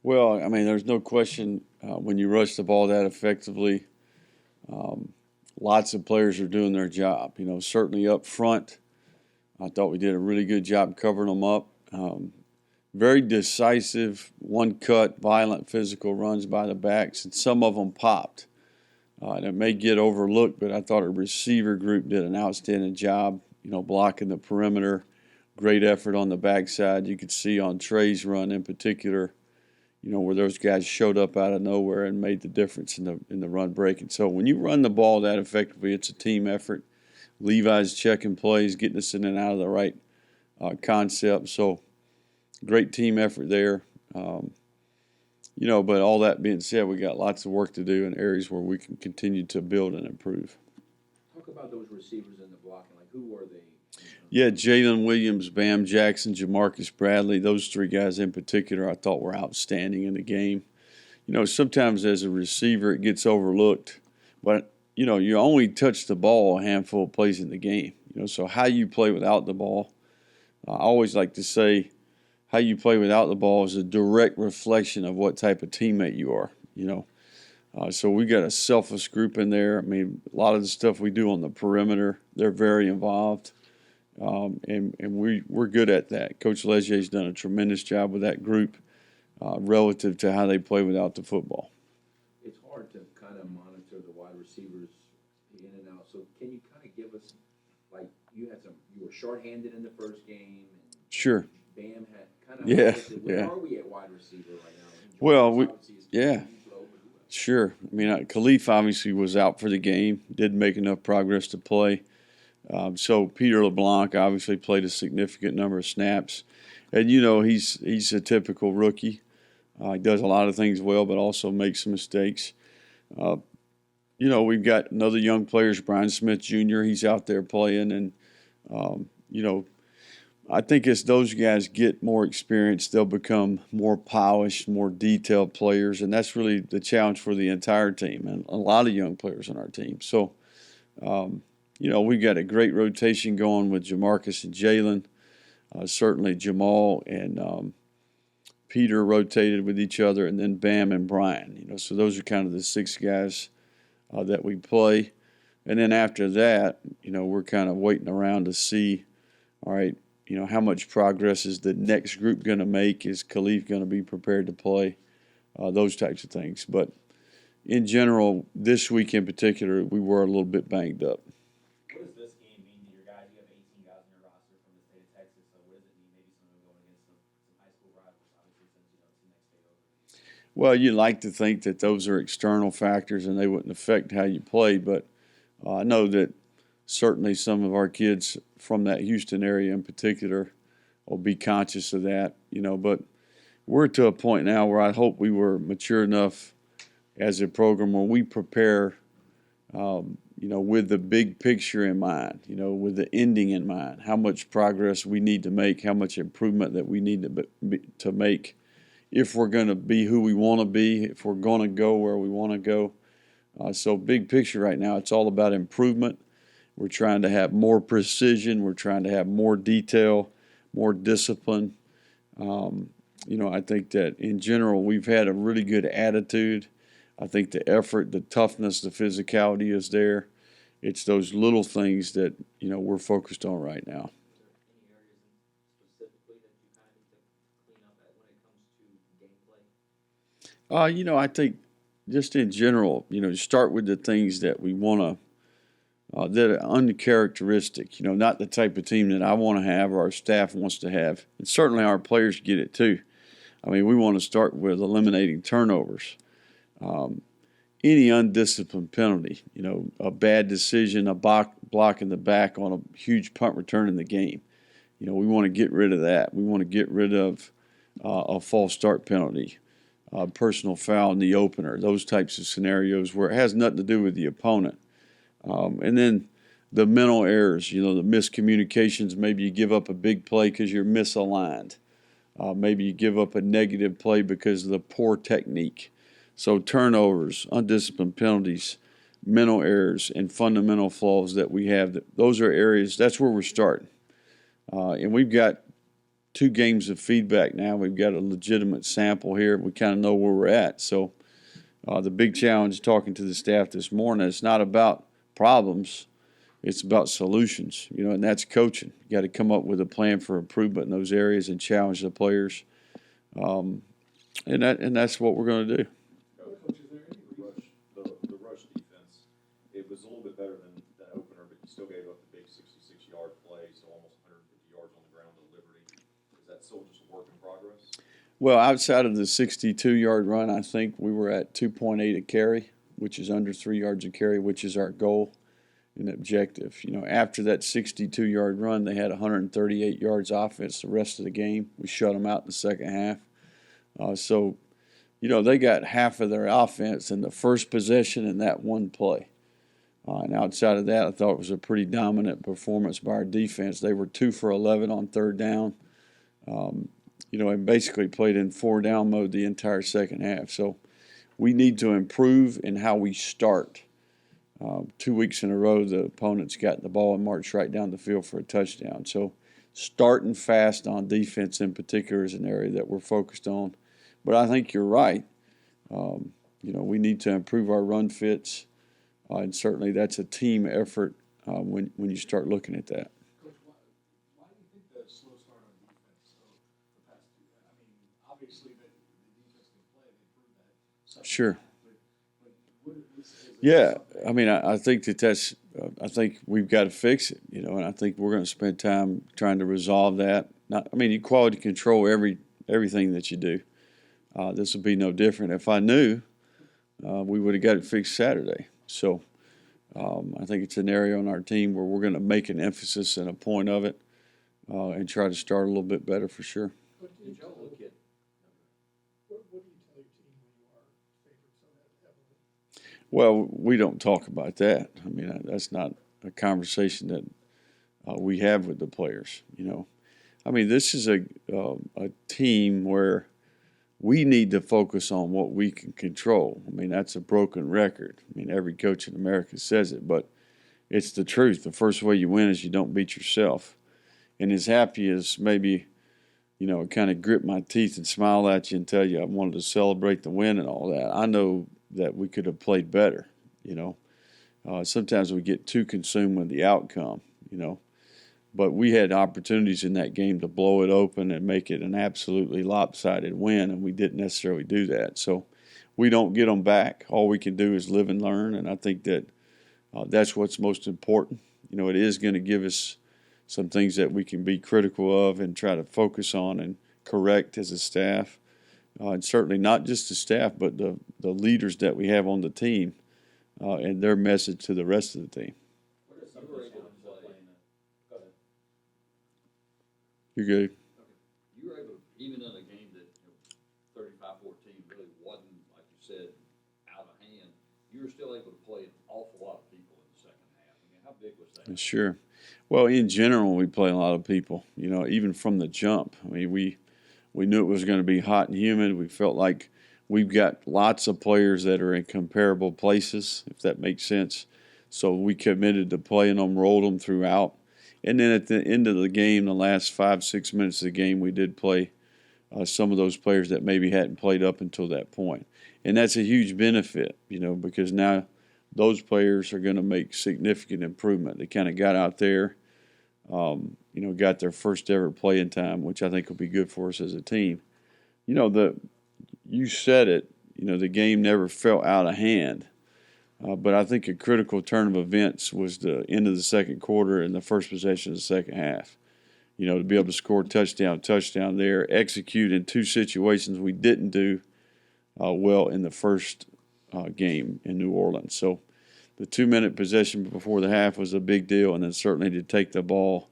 Well, I mean, there's no question when you rush the ball that effectively, um, lots of players are doing their job. Certainly up front, I thought we did a really good job covering them up. Very decisive, one cut, violent physical runs by the backs, and some of them popped. And it may get overlooked, but I thought our receiver group did an outstanding job, blocking the perimeter. Great effort on the backside. You could see on Trey's run in particular, where those guys showed up out of nowhere and made the difference in the run breaking. So when you run the ball that effectively, it's a team effort. Levi's checking plays, getting us in and out of the right concept. So great team effort there. But all that being said, we got lots of work to do in areas where we can continue to build and improve. Talk about those receivers in the blocking. Like, who were they? Yeah, Jalen Williams, Bam Jackson, Jamarcus Bradley, those three guys in particular I thought were outstanding in the game. Sometimes as a receiver it gets overlooked, but, you only touch the ball a handful of plays in the game. So how you play without the ball, I always like to say how you play without the ball is a direct reflection of what type of teammate you are, So we got a selfless group in there. I mean, a lot of the stuff we do on the perimeter, they're very involved. And we're good at that. Coach Legier's done a tremendous job with that group relative to how they play without the football. It's hard to kind of monitor the wide receivers in and out. So can you kind of give us, like, you were shorthanded in the first game. And Sure. Bam had kind of. Yeah. Where are we at wide receiver right now? Well, yeah. Sure. I mean, Khalif obviously was out for the game. Didn't make enough progress to play. So Peter LeBlanc obviously played a significant number of snaps, and he's a typical rookie. He does a lot of things well, but also makes some mistakes. We've got another young player, Brian Smith Jr. He's out there playing, and I think as those guys get more experience, they'll become more polished, more detailed players, and that's really the challenge for the entire team and a lot of young players on our team. So. We've got a great rotation going with Jamarcus and Jalen. Certainly Jamal and Peter rotated with each other, and then Bam and Brian. So those are kind of the six guys that we play. And then after that, we're kind of waiting around to see, all right, how much progress is the next group going to make? Is Khalif going to be prepared to play? Those types of things. But in general, this week in particular, we were a little bit banged up. Well, you like to think that those are external factors and they wouldn't affect how you play, but I know that certainly some of our kids from that Houston area in particular will be conscious of that, but we're to a point now where I hope we were mature enough as a program where we prepare, with the big picture in mind, with the ending in mind, how much progress we need to make, how much improvement that we need to make if we're going to be who we want to be, if we're going to go where we want to go. So big picture right now, it's all about improvement. We're trying to have more precision. We're trying to have more detail, more discipline. I think that in general, we've had a really good attitude. I think the effort, the toughness, the physicality is there. It's those little things that, we're focused on right now. I think just in general, start with the things that we want to, that are uncharacteristic, not the type of team that I want to have or our staff wants to have. And certainly our players get it too. I mean, we want to start with eliminating turnovers. Any undisciplined penalty, a bad decision, a block in the back on a huge punt return in the game. We want to get rid of that. We want to get rid of a false start penalty. Personal foul in the opener, those types of scenarios where it has nothing to do with the opponent. And then the mental errors, the miscommunications. Maybe you give up a big play because you're misaligned. Maybe you give up a negative play because of the poor technique. So turnovers, undisciplined penalties, mental errors, and fundamental flaws that we have, those are areas, that's where we're starting. And we've got 2 games of feedback now. We've got a legitimate sample here. We kind of know where we're at. So the big challenge talking to the staff this morning, it's not about problems. It's about solutions, and that's coaching. You got to come up with a plan for improvement in those areas and challenge the players. And that's what we're going to do. Coach, is there any the rush defense? It was a little bit better than the opener, but you still gave up the big 66-yard play, so almost 150 yards on the ground to Liberty. Is that still just a work in progress? Well, outside of the 62-yard run, I think we were at 2.8 a carry, which is under 3 yards a carry, which is our goal and objective. After that 62-yard run, they had 138 yards offense the rest of the game. We shut them out in the second half. So they got half of their offense in the first possession in that one play. And outside of that, I thought it was a pretty dominant performance by our defense. They were 2 for 11 on third down, and basically played in 4-down mode the entire second half. So we need to improve in how we start. 2 weeks in a row, the opponents got the ball and marched right down the field for a touchdown. So starting fast on defense in particular is an area that we're focused on. But I think you're right. We need to improve our run fits, and certainly that's a team effort when you start looking at that. Coach, why do you think the slow start on defense? So the past 2, obviously the defense can play. They proved that. Sure. But is Yeah, I think that's. I think we've got to fix it, and I think we're going to spend time trying to resolve that. You quality control everything that you do. This would be no different. If I knew, we would have got it fixed Saturday. So I think it's an area on our team where we're going to make an emphasis and a point of it and try to start a little bit better for sure. What do you tell your team when you are favored so heavily? Well, we don't talk about that. That's not a conversation that we have with the players. This is a team where we need to focus on what we can control. That's a broken record. Every coach in America says it, but it's the truth. The first way you win is you don't beat yourself. And as happy as maybe, kind of grip my teeth and smile at you and tell you I wanted to celebrate the win and all that, I know that we could have played better. Sometimes we get too consumed with the outcome, But we had opportunities in that game to blow it open and make it an absolutely lopsided win, and we didn't necessarily do that. So we don't get them back. All we can do is live and learn, and I think that that's what's most important. It is going to give us some things that we can be critical of and try to focus on and correct as a staff. And certainly not just the staff, but the leaders that we have on the team and their message to the rest of the team. You're good. You were able to, even in a game that 35-14 really wasn't, like you said, out of hand, you were still able to play an awful lot of people in the second half. How big was that? Sure. Well, in general, we play a lot of people, even from the jump. We knew it was going to be hot and humid. We felt like we've got lots of players that are in comparable places, if that makes sense. So we committed to playing them, rolled them throughout. And then at the end of the game, the last 5-6 minutes of the game, we did play some of those players that maybe hadn't played up until that point. And that's a huge benefit, because now those players are going to make significant improvement. They kind of got out there, got their first ever playing time, which I think will be good for us as a team. You said it, the game never felt out of hand. But I think a critical turn of events was the end of the second quarter and the first possession of the second half. To be able to score touchdown there, execute in 2 situations we didn't do well in the first game in New Orleans. So the 2-minute possession before the half was a big deal, and then certainly to take the ball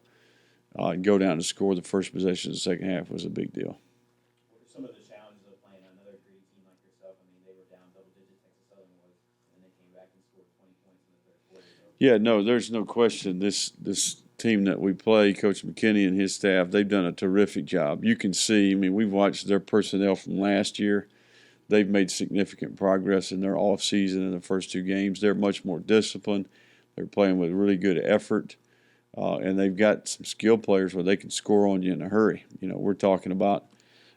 and go down and score the first possession of the second half was a big deal. What are some of the challenges of playing another great team like yourself? They were down double digits, Texas Southern was, and they came back and scored 20 points in the third quarter. Yeah, no, there's no question. This team that we play, Coach McKinney and his staff, they've done a terrific job. You can see, we've watched their personnel from last year. They've made significant progress in their off season in the first 2 games. They're much more disciplined. They're playing with really good effort. and they've got some skill players where they can score on you in a hurry. You know, we're talking about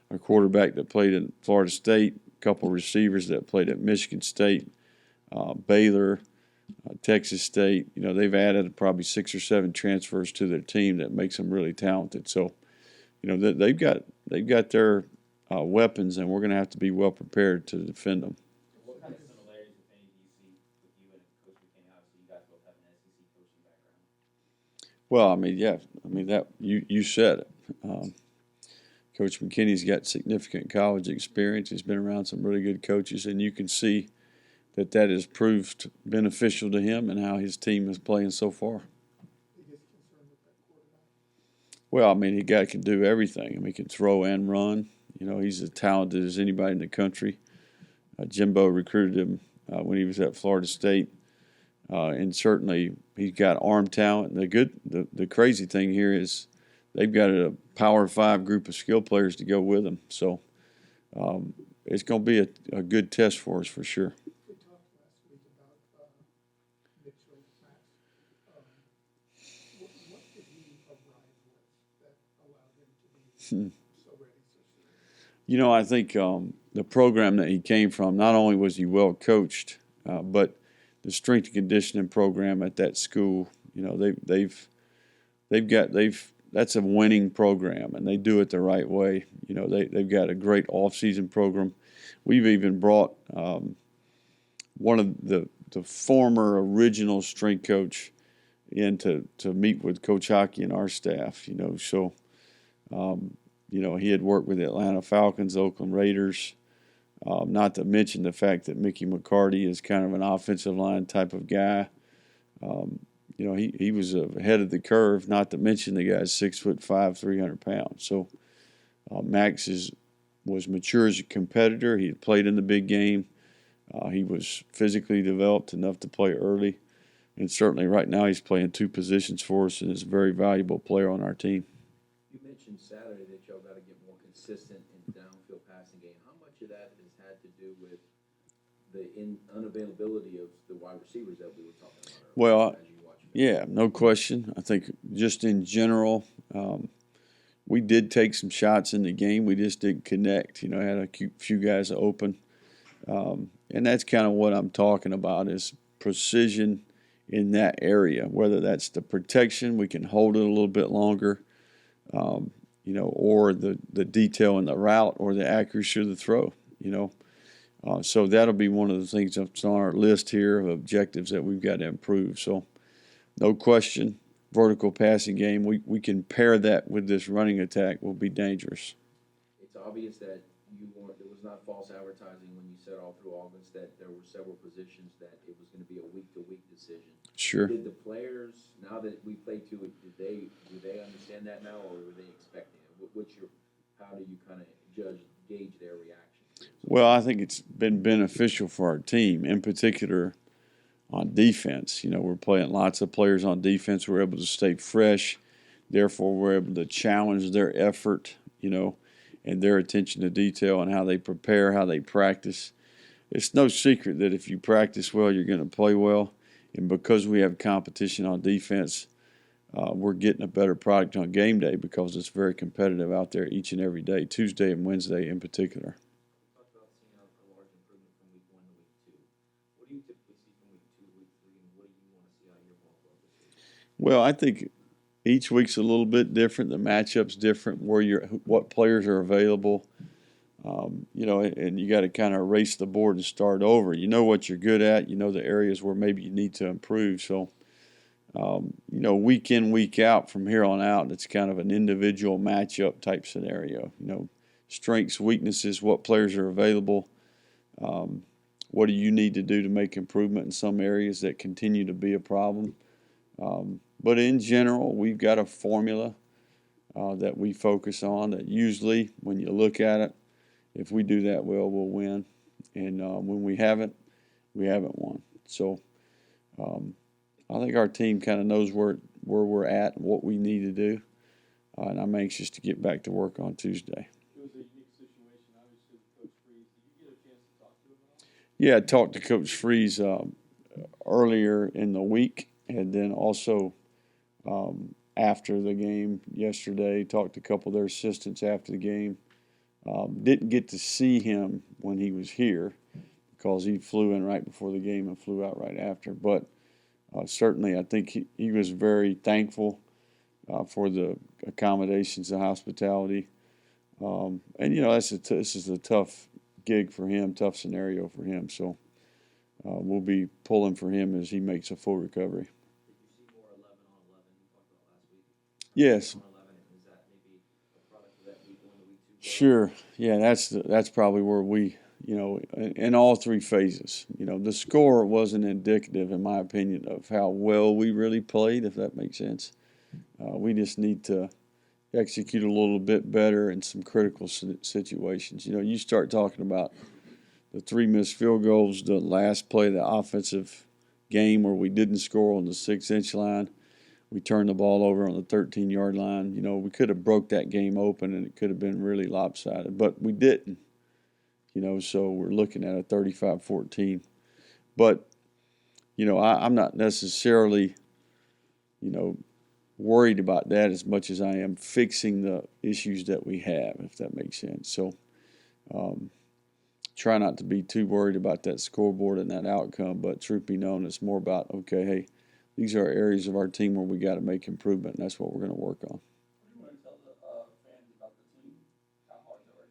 a quarterback that played in Florida State, a couple of receivers that played at Michigan State, Baylor, Texas State. You know, they've added probably 6 or 7 transfers to their team that makes them really talented. So, you know, they've got their weapons, and we're going to have to be well prepared to defend them. What kind of similarities, if any, do you see with you and Coach McKinney? Obviously, you guys both have an SEC coaching background. Well, I mean, yeah, I mean that you said it. Coach McKinney's got significant college experience. He's been around some really good coaches, and you can see that has proved beneficial to him and how his team is playing so far. Well, I mean, he can do everything. I mean, he can throw and run. You know, he's as talented as anybody in the country. Jimbo recruited him when he was at Florida State, and certainly he's got arm talent. And the crazy thing here is they've got a Power 5 group of skill players to go with them. So it's going to be a good test for us for sure. We talked last week about Mitchell Max. What did he arrive with that allowed him to be so ready so soon? You know, I think the program that he came from, not only was he well coached, but the strength and conditioning program at that school, you know, that's a winning program, and they do it the right way. You know, they've got a great off-season program. We've even brought one of the former original strength coach in to meet with Coach Hockey and our staff. You know, so you know, he had worked with the Atlanta Falcons, Oakland Raiders. Not to mention the fact that Mickey McCarty is kind of an offensive line type of guy. You know, he was ahead of the curve, not to mention the guy's 6'5", 300 pounds. So Max was mature as a competitor. He had played in the big game. He was physically developed enough to play early. And certainly right now he's playing 2 positions for us and is a very valuable player on our team. You mentioned Saturday that y'all got to get more consistent in downfield passing game. How much of that has had to do with the unavailability of the wide receivers that we were talking about earlier? Well, as you watch them? yeah, no question. I think just in general, we did take some shots in the game. We just didn't connect. You know, had a few guys open. And that's kind of what I'm talking about is precision in that area, whether that's the protection, we can hold it a little bit longer, you know, or the detail in the route or the accuracy of the throw, you know. So that'll be one of the things that's on our list here of objectives that we've got to improve. So no question, vertical passing game, we can pair that with this running attack will be dangerous. It's obvious that there was not false advertising when you said all through August that there were several positions that it was going to be a week-to-week decision. Sure. Did the players, now that we played to it, do they understand that now, or were they expecting it? How do you kind of gauge their reaction? Well, I think it's been beneficial for our team, in particular on defense. You know, we're playing lots of players on defense. We're able to stay fresh. Therefore, we're able to challenge their effort, you know, and their attention to detail and how they prepare, how they practice. It's no secret that if you practice well, you're going to play well. And because we have competition on defense, we're getting a better product on game day because it's very competitive out there each and every day, Tuesday and Wednesday in particular. You talked about seeing a large improvement from week 1 to week 2. What do you typically see from week 2 to week 3, and what do you want to see out of your ball club this week? Well, I think each week's a little bit different. The matchup's different. What players are available, you know, and you got to kind of erase the board and start over. You know what you're good at. You know the areas where maybe you need to improve. So, you know, week in, week out from here on out, it's kind of an individual matchup type scenario. You know, strengths, weaknesses, what players are available. What do you need to do to make improvement in some areas that continue to be a problem? But in general, we've got a formula that we focus on that usually when you look at it, if we do that well, we'll win. And when we haven't won. So I think our team kind of knows where we're at and what we need to do. And I'm anxious to get back to work on Tuesday. It was a unique situation, obviously, with Coach Freeze. Did you get a chance to talk to him at all? Yeah, I talked to Coach Freeze earlier in the week, and then also after the game yesterday. Talked to a couple of their assistants after the game. Didn't get to see him when he was here because he flew in right before the game and flew out right after. But certainly, I think he was very thankful for the accommodations, the hospitality. And, this is a tough gig for him, tough scenario for him. So we'll be pulling for him as he makes a full recovery. Did you see more 11-on-11 you talked about last week? Yes. 11, is that maybe a product of that week 1 to week 2? Sure. Yeah, that's probably where we, in all three phases, the score wasn't indicative, in my opinion, of how well we really played, if that makes sense. We just need to execute a little bit better in some critical situations. You start talking about the 3 missed field goals, the last play of the offensive game where we didn't score on the 6-inch line. We turned the ball over on the 13-yard line. We could have broke that game open and it could have been really lopsided, but we didn't. So we're looking at a 35-14. But, I'm not necessarily, worried about that as much as I am fixing the issues that we have, if that makes sense. So try not to be too worried about that scoreboard and that outcome, but truth be known, it's more about, okay, hey, these are areas of our team where we got to make improvement, and that's what we're going to work on. What do you want to tell the fans about the team, how hard they're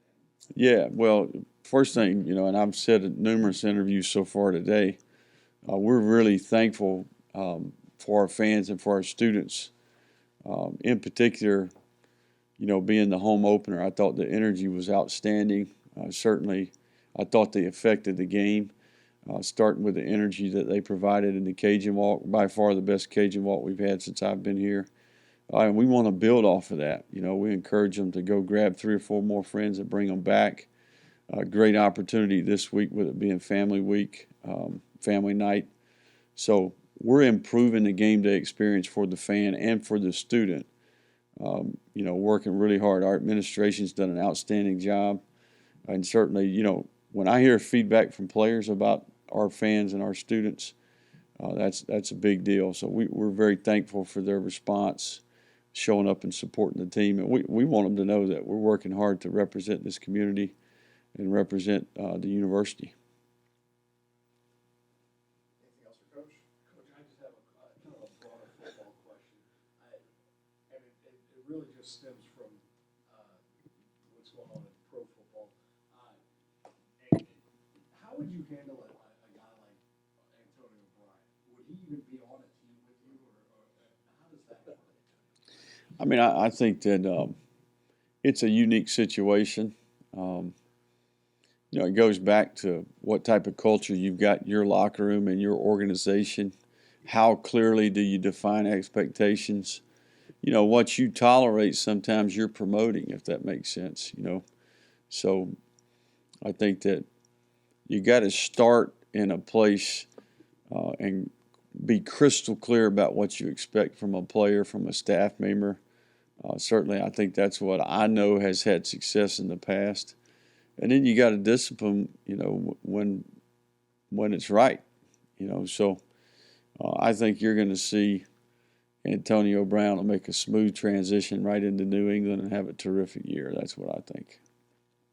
working? Yeah, well, first thing, and I've said in numerous interviews so far today, we're really thankful for our fans and for our students. In particular, being the home opener, I thought the energy was outstanding. Certainly, I thought they affected the game, starting with the energy that they provided in the Cajun Walk, by far the best Cajun Walk we've had since I've been here. And we want to build off of that. We encourage them to go grab 3 or 4 more friends and bring them back. Great opportunity this week with it being family week, family night. So we're improving the game day experience for the fan and for the student. Working really hard. Our administration's done an outstanding job. And certainly, when I hear feedback from players about our fans and our students, that's a big deal. So we're very thankful for their response, showing up and supporting the team. And we want them to know that we're working hard to represent this community and represent the university. Anything else for Coach? Coach, I just have a kind of a broader football question. And it really just stems from what's going on in pro football. And how would you handle a guy like Antonio Bryant? Would he even be on a team with you, or how does that work? I mean, I think that it's a unique situation. It goes back to what type of culture you've got in your locker room and your organization. How clearly do you define expectations? What you tolerate, sometimes you're promoting, if that makes sense, So I think that you got to start in a place and be crystal clear about what you expect from a player, from a staff member. Certainly, I think that's what I know has had success in the past. And then you got to discipline, when it's right, So I think you're going to see Antonio Brown will make a smooth transition right into New England and have a terrific year. That's what I think.